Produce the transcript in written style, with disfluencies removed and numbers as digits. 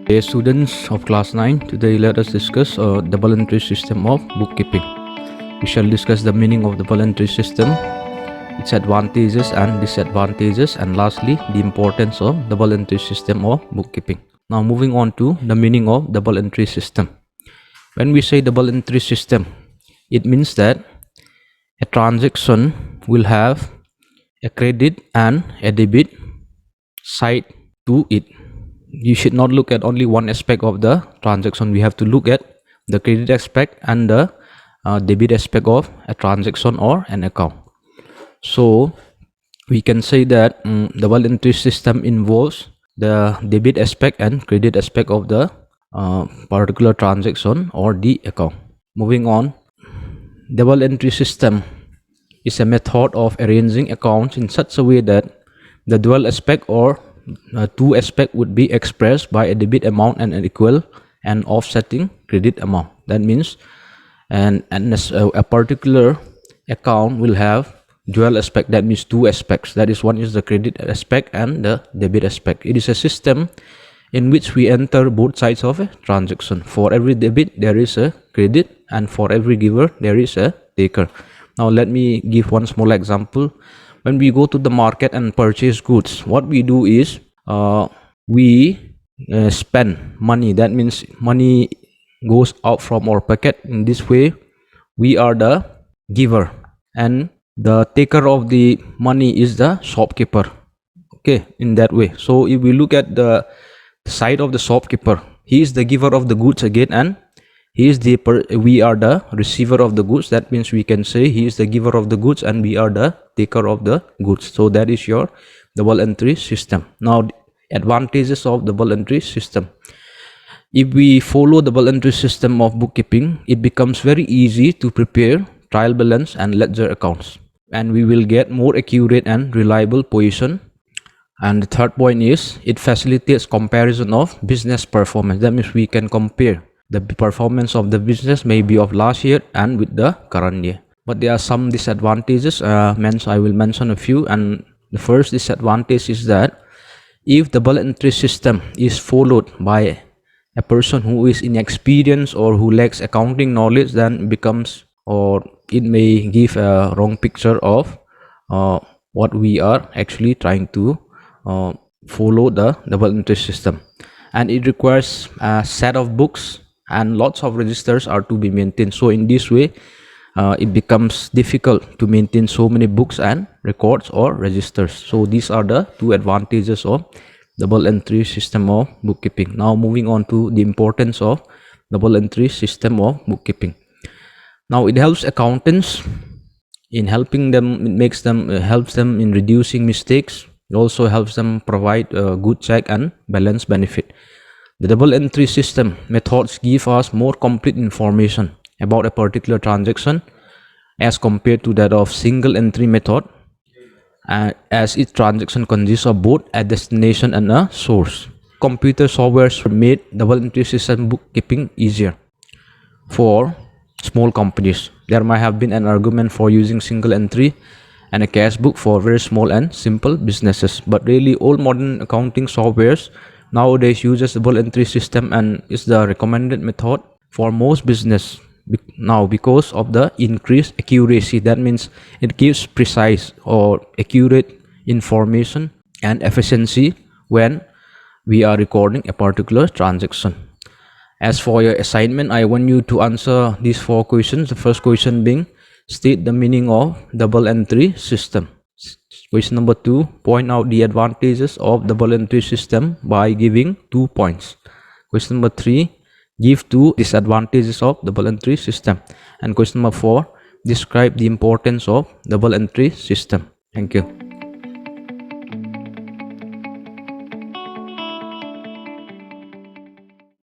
Dear students of class 9, today let us discuss the voluntary system of bookkeeping. We shall discuss the meaning of the voluntary system, its advantages and disadvantages, and lastly, the importance of the voluntary system of bookkeeping. Now moving on to the meaning of the voluntary system. When we say the voluntary system, it means that a transaction will have a credit and a debit side to it. You should not look at only one aspect of the transaction. We have to look at the credit aspect and the debit aspect of a transaction or an account. So we can say that the voluntary system involves the debit aspect and credit aspect of the particular transaction or the account. Moving on, the voluntary system is a method of arranging accounts in such a way that the dual aspect or two aspect would be expressed by a debit amount and an equal and offsetting credit amount. That means a particular account will have dual aspect. That means two aspects. That is, one is the credit aspect and the debit aspect. It is a system in which we enter both sides of a transaction. For every debit there is a credit, and for every giver there is a taker. Now let me give one small example. When we go to the market and purchase goods, what we do is we spend money. That means money goes out from our pocket. In this way we are the giver and the taker of the money is the shopkeeper. Okay, in that way. So if we look at the side of the shopkeeper, he is the giver of the goods again, and we are the receiver of the goods. That means we can say he is the giver of the goods and we are the taker of the goods. So that is the voluntary system. Now, advantages of the voluntary system. If we follow the voluntary system of bookkeeping, it becomes very easy to prepare trial balance and ledger accounts, and we will get more accurate and reliable position. And the third point is it facilitates comparison of business performance. That means we can compare the performance of the business maybe of last year and with the current year. But there are some disadvantages. I will mention a few. And the first disadvantage is that if the voluntary system is followed by a person who is inexperienced or who lacks accounting knowledge, then it may give a wrong picture of what we are actually trying to follow the voluntary system. And it requires a set of books and lots of registers are to be maintained. So in this way it becomes difficult to maintain so many books and records or registers. So these are the two advantages of the voluntary system of bookkeeping. Now moving on to the importance of the voluntary system of bookkeeping. Now it helps accountants in helping them. It helps them in reducing mistakes. It also helps them provide a good check and balance benefit. The double entry system methods give us more complete information about a particular transaction as compared to that of single entry method, as each transaction consists of both a destination and a source. Computer softwares made double entry system bookkeeping easier for small companies. There might have been an argument for using single entry and a cash book for very small and simple businesses, but really all modern accounting softwares nowadays uses the voluntary system and is the recommended method for most business now because of the increased accuracy. That means it gives precise or accurate information and efficiency when we are recording a particular transaction. As for your assignment, I want you to answer these 4 questions. The first question being, state the meaning of double entry system. Question number 2, point out the advantages of the voluntary system by giving 2 points. Question number 3, give 2 disadvantages of the voluntary system. And question number 4, describe the importance of the voluntary system. Thank you.